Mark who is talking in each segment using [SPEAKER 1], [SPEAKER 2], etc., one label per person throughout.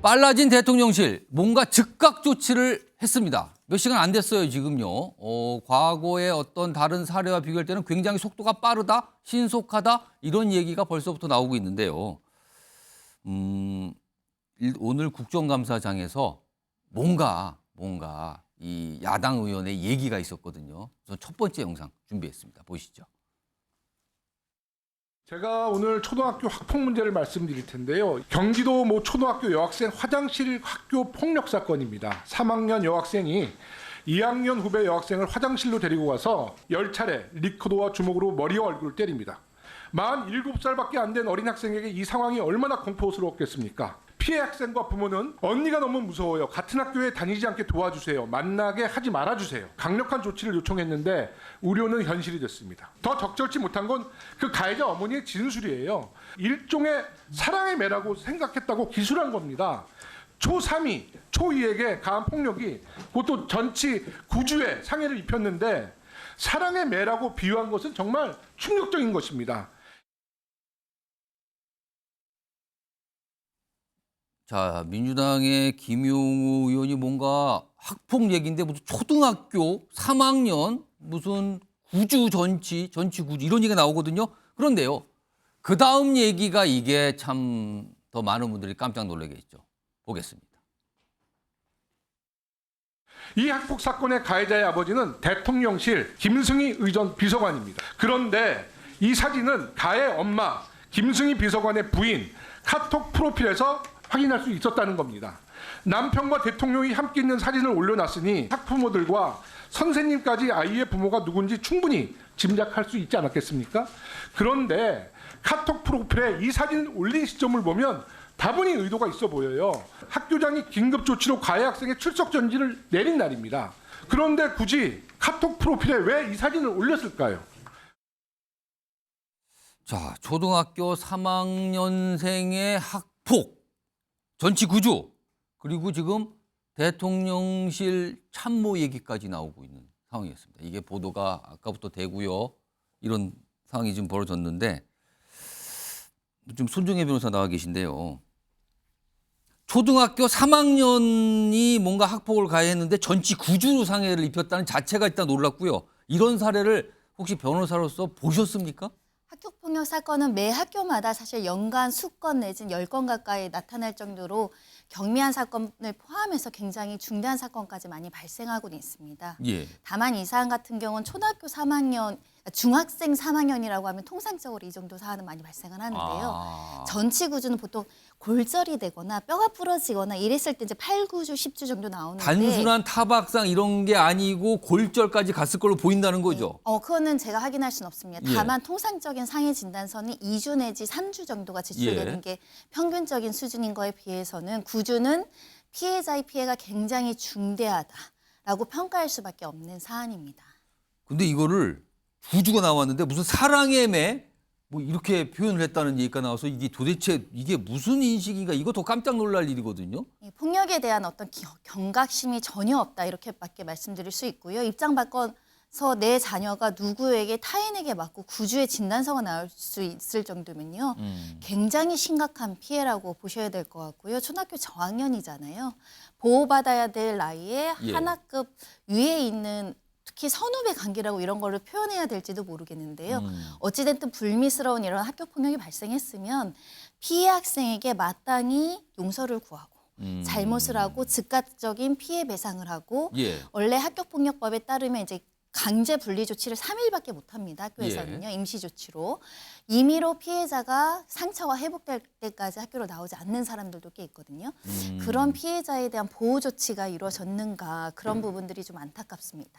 [SPEAKER 1] 빨라진 대통령실 뭔가 즉각 조치를 했습니다. 몇 시간 안 됐어요, 지금요. 과거의 어떤 다른 사례와 비교할 때는 굉장히 속도가 빠르다, 신속하다 이런 얘기가 벌써부터 나오고 있는데요. 오늘 국정감사장에서 뭔가 이 야당 의원의 얘기가 있었거든요. 그래서 첫 번째 영상 준비했습니다. 보시죠.
[SPEAKER 2] 제가 오늘 초등학교 학폭 문제를 말씀드릴 텐데요. 경기도 모 초등학교 여학생 화장실 학교 폭력 사건입니다. 3학년 여학생이 2학년 후배 여학생을 화장실로 데리고 가서 10차례 리코더와 주먹으로 머리와 얼굴을 때립니다. 47살밖에 안 된 어린 학생에게 이 상황이 얼마나 공포스러웠겠습니까? 피해 학생과 부모는 언니가 너무 무서워요. 같은 학교에 다니지 않게 도와주세요. 만나게 하지 말아주세요. 강력한 조치를 요청했는데 우려는 현실이 됐습니다. 더 적절치 못한 건 그 가해자 어머니의 진술이에요. 일종의 사랑의 매라고 생각했다고 기술한 겁니다. 초3이, 초2에게 가한 폭력이 그것도 전치 9주에 상해를 입혔는데 사랑의 매라고 비유한 것은 정말 충격적인 것입니다.
[SPEAKER 1] 자, 민주당의 김용우 의원이 뭔가 학폭 얘기인데 무슨 초등학교 3학년 무슨 구주 전치 9주 이런 얘기가 나오거든요. 그런데요. 그 다음 얘기가 이게 참 더 많은 분들이 깜짝 놀라겠죠. 보겠습니다.
[SPEAKER 2] 이 학폭 사건의 가해자의 아버지는 대통령실 김승희 의전 비서관입니다. 그런데 이 사진은 가해 엄마 김승희 비서관의 부인 카톡 프로필에서 확인할 수 있었다는 겁니다. 남편과 대통령이 함께 있는 사진을 올려놨으니 학부모들과 선생님까지 아이의 부모가 누군지 충분히 짐작할 수 있지 않았겠습니까? 그런데 카톡 프로필에 이 사진을 올린 시점을 보면 다분히 의도가 있어 보여요. 학교장이 긴급 조치로 가해 학생의 출석 정지를 내린 날입니다. 그런데 굳이 카톡 프로필에 왜 이 사진을 올렸을까요?
[SPEAKER 1] 자, 초등학교 3학년생의 학폭, 전치 9주, 그리고 지금 대통령실 참모 얘기까지 나오고 있는 상황이었습니다. 이게 보도가 아까부터 되고요. 이런 상황이 지금 벌어졌는데 좀 손정혜 변호사 나와 계신데요. 초등학교 3학년이 뭔가 학폭을 가해했는데 전치 9주 상해를 입혔다는 자체가 일단 놀랍고요. 이런 사례를 혹시 변호사로서 보셨습니까?
[SPEAKER 3] 학교폭력 사건은 매 학교마다 사실 연간 수건 내지는 10건 가까이 나타날 정도로 경미한 사건을 포함해서 굉장히 중대한 사건까지 많이 발생하고는 있습니다.
[SPEAKER 1] 예.
[SPEAKER 3] 다만 이 사안 같은 경우는 초등학교 3학년, 중학생 3학년이라고 하면 통상적으로 이 정도 사안은 많이 발생을 하는데요. 전치 구주는 보통 골절이 되거나 뼈가 부러지거나 이랬을 때 이제 8, 9주, 10주 정도 나오는데
[SPEAKER 1] 단순한 타박상 이런 게 아니고 골절까지 갔을 걸로 보인다는 거죠.
[SPEAKER 3] 그거는 제가 확인할 수는 없습니다.
[SPEAKER 1] 예.
[SPEAKER 3] 다만 통상적인 상해 진단서는 2주 내지 3주 정도가 제출되는
[SPEAKER 1] 예.
[SPEAKER 3] 게 평균적인 수준인 거에 비해서는 9주는 피해자의 피해가 굉장히 중대하다라고 평가할 수밖에 없는 사안입니다.
[SPEAKER 1] 근데 이거를 9주가 나왔는데 무슨 사랑의 매? 뭐 이렇게 표현을 했다는 얘기가 나와서 이게 도대체 이게 무슨 인식인가 이거 더 깜짝 놀랄 일이거든요.
[SPEAKER 3] 폭력에 대한 어떤 경각심이 전혀 없다 이렇게밖에 말씀드릴 수 있고요. 입장 바꿔서 내 자녀가 누구에게 타인에게 맞고 9주의 진단서가 나올 수 있을 정도면요. 굉장히 심각한 피해라고 보셔야 될 것 같고요. 초등학교 저학년이잖아요. 보호받아야 될 나이에
[SPEAKER 1] 예.
[SPEAKER 3] 한 학급 위에 있는 특히 선후배 관계라고 이런 거를 표현해야 될지도 모르겠는데요. 어찌됐든 불미스러운 이런 학교 폭력이 발생했으면 피해 학생에게 마땅히 용서를 구하고 잘못을 하고 즉각적인 피해 배상을 하고
[SPEAKER 1] 예.
[SPEAKER 3] 원래 학교폭력법에 따르면 이제 강제 분리 조치를 3일밖에 못 합니다. 학교에서는요. 임시 조치로. 임의로 피해자가 상처가 회복될 때까지 학교로 나오지 않는 사람들도 꽤 있거든요. 그런 피해자에 대한 보호 조치가 이루어졌는가 그런 부분들이 좀 안타깝습니다.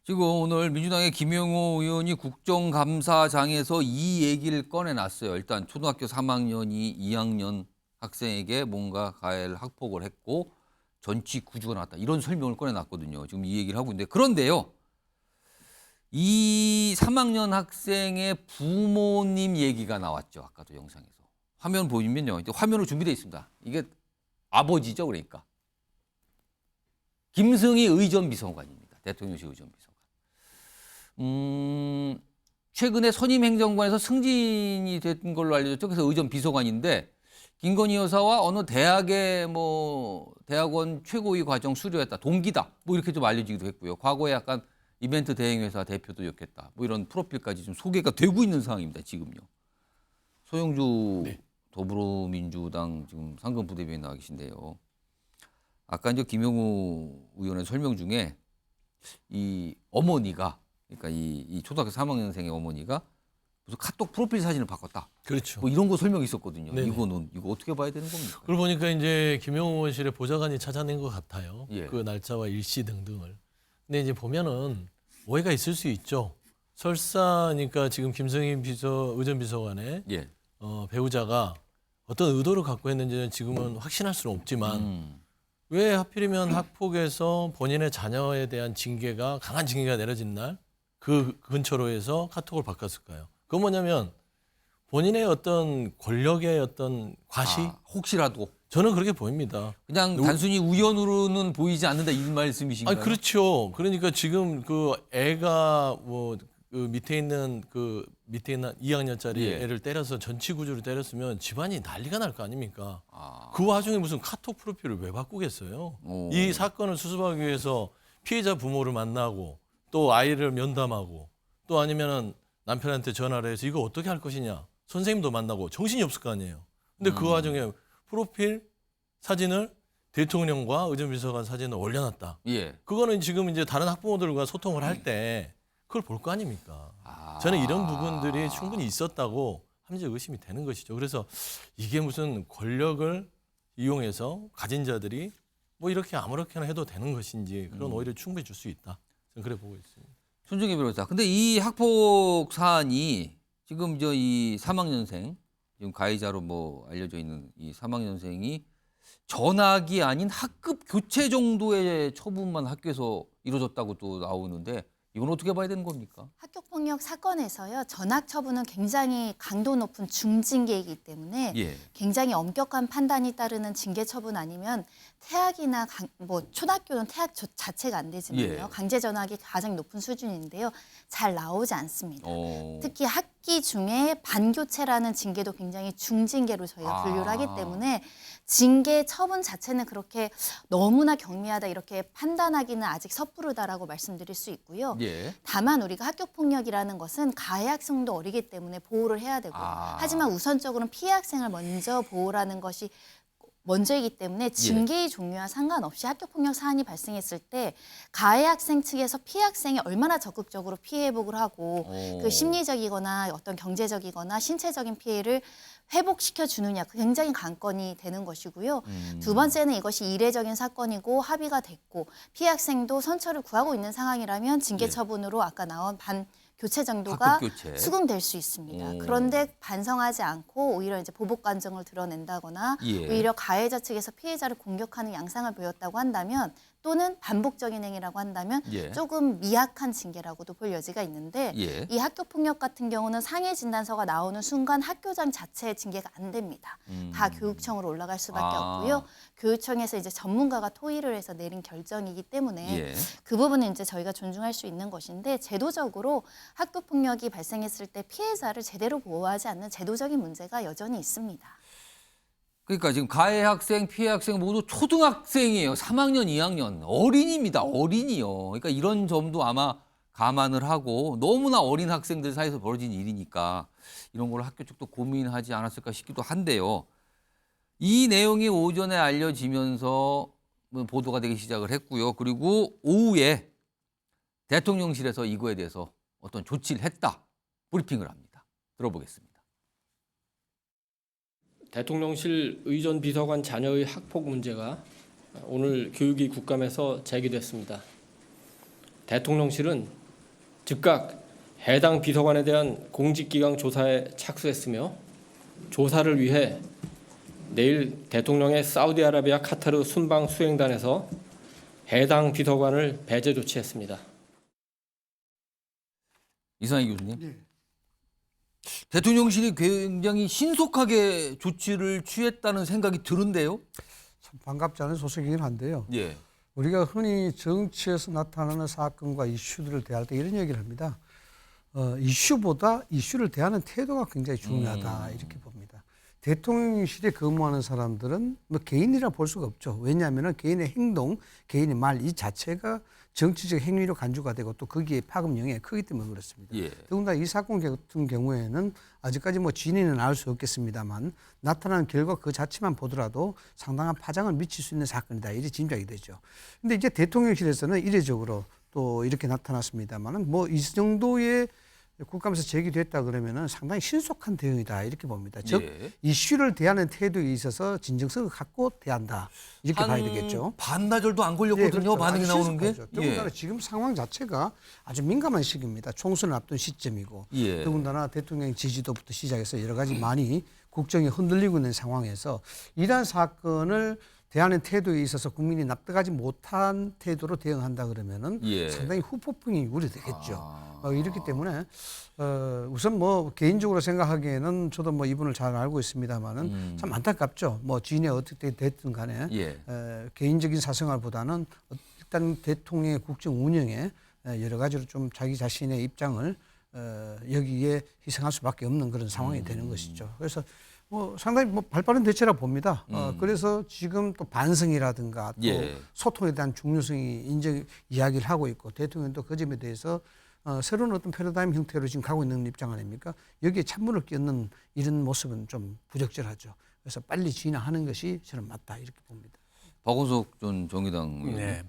[SPEAKER 1] 지금 오늘 민주당의 김용호 의원이 국정감사장에서 이 얘기를 꺼내놨어요. 일단 초등학교 3학년이 2학년 학생에게 뭔가 가해를 학폭을 했고 전치 9주가 나왔다. 이런 설명을 꺼내놨거든요. 지금 이 얘기를 하고 있는데 그런데요. 이 3학년 학생의 부모님 얘기가 나왔죠. 아까도 영상에서. 화면 보이면요. 화면으로 준비되어 있습니다. 이게 아버지죠. 그러니까. 김승희 의전 비서관입니다. 대통령실 의전 비서관. 최근에 선임 행정관에서 승진이 된 걸로 알려졌죠. 그래서 의전 비서관인데 김건희 여사와 어느 대학의 뭐 대학원 최고위 과정 수료했다, 동기다, 뭐 이렇게 좀 알려지기도 했고요. 과거에 약간 이벤트 대행회사 대표도 였겠다, 뭐 이런 프로필까지 좀 소개가 되고 있는 상황입니다. 지금요. 소영주
[SPEAKER 4] 네.
[SPEAKER 1] 더불어민주당 지금 상근 부대변인 나와 계신데요. 아까 이제 김영우 의원의 설명 중에 이 어머니가, 그러니까 이 초등학교 3학년생의 어머니가 무슨 카톡 프로필 사진을 바꿨다,
[SPEAKER 4] 그렇죠.
[SPEAKER 1] 뭐 이런 거 설명이 있었거든요.
[SPEAKER 4] 네네.
[SPEAKER 1] 이거 어떻게 봐야 되는 겁니까?
[SPEAKER 4] 그러고 보니까 이제 김영우 의원실의 보좌관이 찾아낸 것 같아요.
[SPEAKER 1] 예.
[SPEAKER 4] 그 날짜와 일시 등등을. 근데 이제 보면은 오해가 있을 수 있죠. 설사니까 지금 김성인 의전비서관의
[SPEAKER 1] 예.
[SPEAKER 4] 배우자가 어떤 의도를 갖고 했는지는 지금은 확신할 수는 없지만
[SPEAKER 1] 음.
[SPEAKER 4] 왜 하필이면 학폭에서 본인의 자녀에 대한 징계가 강한 징계가 내려진 날 그 근처로 해서 카톡을 바꿨을까요? 그건 뭐냐면 본인의 어떤 권력의 어떤 과시?
[SPEAKER 1] 혹시라도
[SPEAKER 4] 저는 그렇게 보입니다.
[SPEAKER 1] 그냥 단순히 우연으로는 보이지 않는다, 이 말씀이신가요?
[SPEAKER 4] 아, 그렇죠. 그러니까 지금 그 애가 뭐 그 밑에 있는 2학년짜리
[SPEAKER 1] 예.
[SPEAKER 4] 애를 때려서 전치구주로 때렸으면 집안이 난리가 날 거 아닙니까?
[SPEAKER 1] 아.
[SPEAKER 4] 그 와중에 무슨 카톡 프로필을 왜 바꾸겠어요?
[SPEAKER 1] 오.
[SPEAKER 4] 이 사건을 수습하기 위해서 피해자 부모를 만나고 또 아이를 면담하고 또 아니면은 남편한테 전화를 해서 이거 어떻게 할 것이냐, 선생님도 만나고 정신이 없을 거 아니에요. 근데 그 와중에 프로필 사진을 대통령과 의전비서관 사진을 올려놨다.
[SPEAKER 1] 예.
[SPEAKER 4] 그거는 지금 이제 다른 학부모들과 소통을 할 때 그걸 볼 거 아닙니까? 저는 이런 부분들이 충분히 있었다고 합리적 의심이 되는 것이죠. 그래서 이게 무슨 권력을 이용해서 가진 자들이 뭐 이렇게 아무렇게나 해도 되는 것인지 그런 오해를 충분히 줄 수 있다. 저는 그래 보고 있습니다.
[SPEAKER 1] 손정혜 변호사. 근데 이 학폭 사안이 지금 이 3학년생, 지금 가해자로 뭐 알려져 있는 이 3학년생이 전학이 아닌 학급 교체 정도의 처분만 학교에서 이루어졌다고 또 나오는데, 이건 어떻게 봐야 되는 겁니까?
[SPEAKER 3] 학교폭력 사건에서요, 전학 처분은 굉장히 강도 높은 중징계이기 때문에
[SPEAKER 1] 예.
[SPEAKER 3] 굉장히 엄격한 판단이 따르는 징계 처분 아니면 퇴학이나 뭐 초등학교는 퇴학 자체가 안 되지만요.
[SPEAKER 1] 예.
[SPEAKER 3] 강제 전학이 가장 높은 수준인데요. 잘 나오지 않습니다.
[SPEAKER 1] 어.
[SPEAKER 3] 특히 학기 중에 반교체라는 징계도 굉장히 중징계로 저희가 분류를 하기 때문에 징계 처분 자체는 그렇게 너무나 경미하다 이렇게 판단하기는 아직 섣부르다라고 말씀드릴 수 있고요.
[SPEAKER 1] 예.
[SPEAKER 3] 다만 우리가 학교폭력이라는 것은 가해 학생도 어리기 때문에 보호를 해야 되고, 하지만 우선적으로는 피해 학생을 먼저 보호라는 것이 먼저이기 때문에 징계의 종류와 상관없이 학교폭력 사안이 발생했을 때 가해 학생 측에서 피해 학생이 얼마나 적극적으로 피해 회복을 하고 그 심리적이거나 어떤 경제적이거나 신체적인 피해를 회복시켜 주느냐, 굉장히 관건이 되는 것이고요. 두 번째는 이것이 이례적인 사건이고 합의가 됐고 피해 학생도 선처를 구하고 있는 상황이라면 징계 처분으로 아까 나온 교체 정도가
[SPEAKER 1] 학급 교체.
[SPEAKER 3] 수긍될 수 있습니다. 그런데 반성하지 않고 오히려 이제 보복 감정을 드러낸다거나
[SPEAKER 1] 예.
[SPEAKER 3] 오히려 가해자 측에서 피해자를 공격하는 양상을 보였다고 한다면, 또는 반복적인 행위라고 한다면
[SPEAKER 1] 예.
[SPEAKER 3] 조금 미약한 징계라고도 볼 여지가 있는데
[SPEAKER 1] 예.
[SPEAKER 3] 이 학교폭력 같은 경우는 상해 진단서가 나오는 순간 학교장 자체의 징계가 안 됩니다. 다 교육청으로 올라갈 수밖에 없고요. 교육청에서 이제 전문가가 토의를 해서 내린 결정이기 때문에
[SPEAKER 1] 예.
[SPEAKER 3] 그 부분은 이제 저희가 존중할 수 있는 것인데, 제도적으로 학교폭력이 발생했을 때 피해자를 제대로 보호하지 않는 제도적인 문제가 여전히 있습니다.
[SPEAKER 1] 그러니까 지금 가해 학생, 피해 학생 모두 초등학생이에요. 3학년, 2학년. 어린이입니다. 어린이요. 그러니까 이런 점도 아마 감안을 하고, 너무나 어린 학생들 사이에서 벌어진 일이니까 이런 걸 학교 쪽도 고민하지 않았을까 싶기도 한데요. 이 내용이 오전에 알려지면서 보도가 되기 시작을 했고요. 그리고 오후에 대통령실에서 이거에 대해서 어떤 조치를 했다, 브리핑을 합니다. 들어보겠습니다.
[SPEAKER 5] 대통령실 의전비서관 자녀의 학폭 문제가 오늘 교육위 국감에서 제기됐습니다. 대통령실은 즉각 해당 비서관에 대한 공직기강 조사에 착수했으며, 조사를 위해 내일 대통령의 사우디아라비아 카타르 순방 수행단에서 해당 비서관을 배제 조치했습니다.
[SPEAKER 1] 이상희 교수님. 대통령실이 굉장히 신속하게 조치를 취했다는 생각이 드는데요.
[SPEAKER 6] 참 반갑지 않은 소식이긴 한데요.
[SPEAKER 1] 예.
[SPEAKER 6] 우리가 흔히 정치에서 나타나는 사건과 이슈들을 대할 때 이런 얘기를 합니다. 이슈보다 이슈를 대하는 태도가 굉장히 중요하다, 이렇게 봅니다. 대통령실에 근무하는 사람들은 뭐 개인이라 볼 수가 없죠. 왜냐하면 개인의 행동, 개인의 말 이 자체가 정치적 행위로 간주가 되고 또 거기에 파급 영향이 크기 때문에 그렇습니다.
[SPEAKER 1] 예.
[SPEAKER 6] 더군다나 이 사건 같은 경우에는 아직까지 뭐 진위는 알 수 없겠습니다만 나타난 결과 그 자체만 보더라도 상당한 파장을 미칠 수 있는 사건이다 이렇게 짐작이 되죠. 근데 이제 대통령실에서는 이례적으로 또 이렇게 나타났습니다만은 뭐 이 정도의 국감에서 제기됐다 그러면은 상당히 신속한 대응이다 이렇게 봅니다. 즉
[SPEAKER 1] 예.
[SPEAKER 6] 이슈를 대하는 태도에 있어서 진정성을 갖고 대한다 이렇게 봐야 되겠죠.
[SPEAKER 1] 반나절도 안 걸렸거든요.
[SPEAKER 6] 그렇죠.
[SPEAKER 1] 반응이
[SPEAKER 6] 아주
[SPEAKER 1] 나오는 게.
[SPEAKER 6] 신속하죠. 더군다나 지금 상황 자체가 아주 민감한 시기입니다. 총선을 앞둔 시점이고
[SPEAKER 1] 예.
[SPEAKER 6] 더군다나 대통령 지지도부터 시작해서 여러 가지 많이 국정이 흔들리고 있는 상황에서 이러한 사건을 대하는 태도에 있어서 국민이 납득하지 못한 태도로 대응한다 그러면은
[SPEAKER 1] 예.
[SPEAKER 6] 상당히 후폭풍이 우려되겠죠. 이렇기 때문에 우선 뭐 개인적으로 생각하기에는 저도 뭐 이분을 잘 알고 있습니다만은 참 안타깝죠. 뭐 지인이 어떻게 됐든 간에
[SPEAKER 1] 예.
[SPEAKER 6] 개인적인 사생활보다는 일단 대통령의 국정 운영에 여러 가지로 좀 자기 자신의 입장을 여기에 희생할 수밖에 없는 그런 상황이 되는 것이죠. 그래서 뭐 상당히 뭐 발빠른 대처라 봅니다. 그래서 지금 또 반성이라든가 또
[SPEAKER 1] 예.
[SPEAKER 6] 소통에 대한 중요성이 인정 이야기를 하고 있고 대통령도 그 점에 대해서 새로운 어떤 패러다임 형태로 지금 가고 있는 입장 아닙니까? 여기에 찬물을 끼얹는 이런 모습은 좀 부적절하죠. 그래서 빨리 진화하는 것이 저는 맞다 이렇게 봅니다.
[SPEAKER 1] 박원석 전 정의당 의원.
[SPEAKER 4] 네.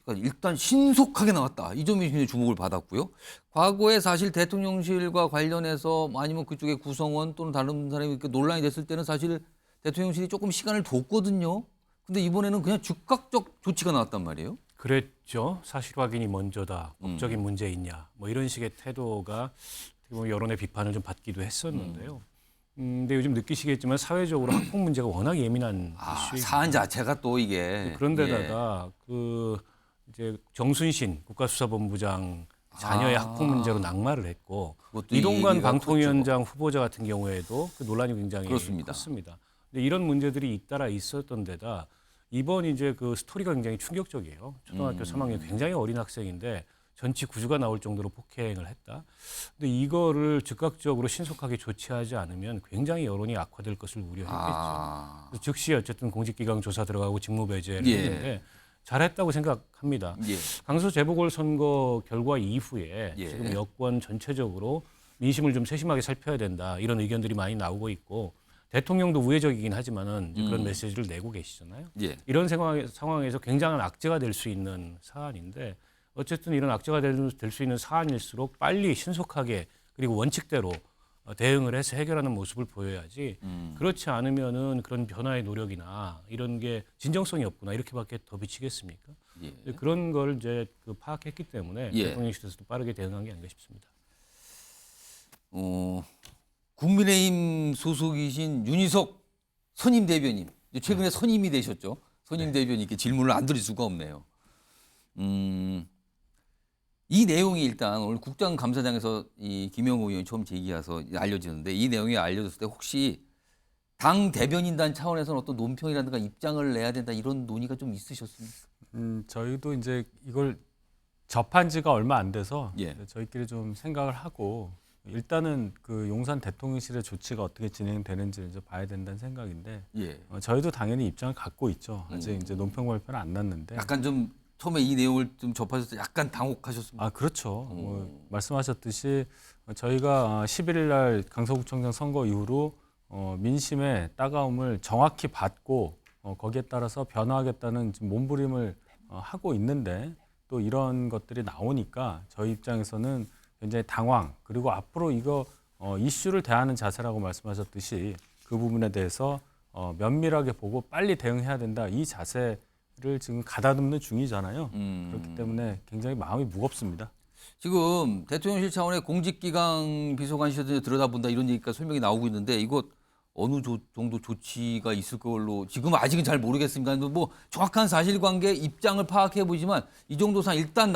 [SPEAKER 1] 그러니까 일단 신속하게 나왔다. 이 점이 굉장히 주목을 받았고요. 과거에 사실 대통령실과 관련해서 아니면 그쪽의 구성원 또는 다른 사람이 이렇게 논란이 됐을 때는 사실 대통령실이 조금 시간을 뒀거든요. 근데 이번에는 그냥 즉각적 조치가 나왔단 말이에요.
[SPEAKER 7] 그랬죠. 사실 확인이 먼저다. 법적인 문제 있냐. 뭐 이런 식의 태도가 어떻게 보면 여론의 비판을 좀 받기도 했었는데요. 근데 요즘 느끼시겠지만 사회적으로 학폭 문제가 워낙 예민한 이슈입니다.
[SPEAKER 1] 사안 자체가 또 이게.
[SPEAKER 7] 그런데다가 그 이제 정순신 국가수사본부장 자녀의 학폭 문제로 낙마를 했고
[SPEAKER 1] 그것도
[SPEAKER 7] 이동관
[SPEAKER 1] 얘기가
[SPEAKER 7] 방통위원장 후보자 같은 경우에도 그 논란이 굉장히
[SPEAKER 1] 그렇습니다.
[SPEAKER 7] 컸습니다. 근데 이런 문제들이 잇따라 있었던 데다 이번 이제 그 스토리가 굉장히 충격적이에요. 초등학교 3학년 굉장히 어린 학생인데 전치 9주가 나올 정도로 폭행을 했다. 근데 이거를 즉각적으로 신속하게 조치하지 않으면 굉장히 여론이 악화될 것을 우려했겠죠. 그래서 즉시 어쨌든 공직기강 조사 들어가고 직무배제를
[SPEAKER 1] 예.
[SPEAKER 7] 했는데 잘했다고 생각합니다.
[SPEAKER 1] 예.
[SPEAKER 7] 강서 재보궐선거 결과 이후에
[SPEAKER 1] 예.
[SPEAKER 7] 지금 여권 전체적으로 민심을 좀 세심하게 살펴야 된다 이런 의견들이 많이 나오고 있고 대통령도 우회적이긴 하지만은 이제 그런 메시지를 내고 계시잖아요.
[SPEAKER 1] 예.
[SPEAKER 7] 이런 상황에서 굉장한 악재가 될 수 있는 사안인데 어쨌든 이런 악재가 될 수 있는 사안일수록 빨리 신속하게 그리고 원칙대로 대응을 해서 해결하는 모습을 보여야지 그렇지 않으면은 그런 변화의 노력이나 이런 게 진정성이 없구나 이렇게밖에 더 비치겠습니까?
[SPEAKER 1] 예.
[SPEAKER 7] 그런 걸 이제 그 파악했기 때문에
[SPEAKER 1] 예.
[SPEAKER 7] 대통령실에서도 빠르게 대응한 게 아닌가 싶습니다.
[SPEAKER 1] 국민의힘 소속이신 윤희석 선임 대변인 최근에 선임이 되셨죠. 선임 대변인께 질문을 안 드릴 수가 없네요. 이 내용이 일단 오늘 국정감사장에서 이 김영호 의원이 처음 제기해서 알려지는데 이 내용이 알려졌을 때 혹시 당 대변인단 차원에서는 어떤 논평이라든가 입장을 내야 된다 이런 논의가 좀 있으셨습니까?
[SPEAKER 8] 저희도 이제 이걸 접한 지가 얼마 안 돼서
[SPEAKER 1] 예.
[SPEAKER 8] 저희끼리 좀 생각을 하고 일단은 그 용산 대통령실의 조치가 어떻게 진행되는지 이제 봐야 된다는 생각인데
[SPEAKER 1] 예.
[SPEAKER 8] 저희도 당연히 입장을 갖고 있죠. 아직 이제 논평 발표는 안 났는데.
[SPEAKER 1] 약간 좀 처음에 이 내용을 좀 접하셨을 때 약간 당혹하셨습니다.
[SPEAKER 8] 아 그렇죠. 말씀하셨듯이 저희가 11일 날 강서구청장 선거 이후로 민심의 따가움을 정확히 받고 거기에 따라서 변화하겠다는 지금 몸부림을 하고 있는데 또 이런 것들이 나오니까 저희 입장에서는 굉장히 당황 그리고 앞으로 이거 이슈를 대하는 자세라고 말씀하셨듯이 그 부분에 대해서 면밀하게 보고 빨리 대응해야 된다 이 자세를 지금 가다듬는 중이잖아요. 그렇기 때문에 굉장히 마음이 무겁습니다.
[SPEAKER 1] 지금 대통령실 차원의 공직기강 비서관실에 들여다본다 이런 얘기가 설명이 나오고 있는데 이거 어느 정도 조치가 있을 걸로 지금 아직은 잘 모르겠습니다. 뭐 정확한 사실관계 입장을 파악해 보지만 이 정도 사안 일단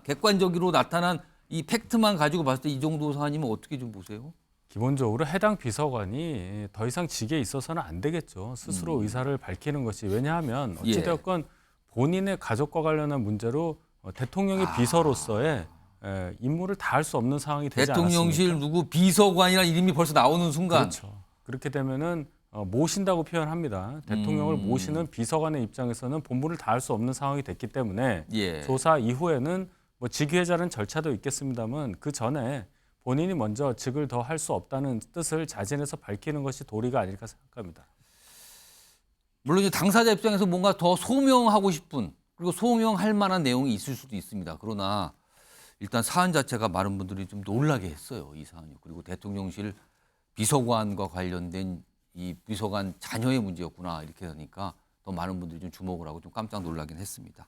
[SPEAKER 1] 객관적으로 나타난 이 팩트만 가지고 봤을 때 이 정도 사안이면 어떻게 좀 보세요?
[SPEAKER 8] 기본적으로 해당 비서관이 더 이상 직에 있어서는 안 되겠죠. 스스로 의사를 밝히는 것이. 왜냐하면 어찌되었건 본인의 가족과 관련한 문제로 대통령의 비서로서의 임무를 다할 수 없는 상황이 되지 않았습니까?
[SPEAKER 1] 대통령실 누구 비서관이라는 이름이 벌써 나오는 순간.
[SPEAKER 8] 그렇죠. 그렇게 되면은 모신다고 표현합니다. 대통령을 모시는 비서관의 입장에서는 본분을 다할 수 없는 상황이 됐기 때문에
[SPEAKER 1] 예.
[SPEAKER 8] 조사 이후에는 뭐 직위해자는 절차도 있겠습니다만 그 전에 본인이 먼저 직을 더 할 수 없다는 뜻을 자진해서 밝히는 것이 도리가 아닐까 생각합니다.
[SPEAKER 1] 물론 이제 당사자 입장에서 뭔가 더 소명하고 싶은 그리고 소명할 만한 내용이 있을 수도 있습니다. 그러나 일단 사안 자체가 많은 분들이 좀 놀라게 했어요. 이 사안이. 그리고 대통령실 비서관과 관련된 이 비서관 자녀의 문제였구나 이렇게 하니까 더 많은 분들이 좀 주목을 하고 좀 깜짝 놀라긴 했습니다.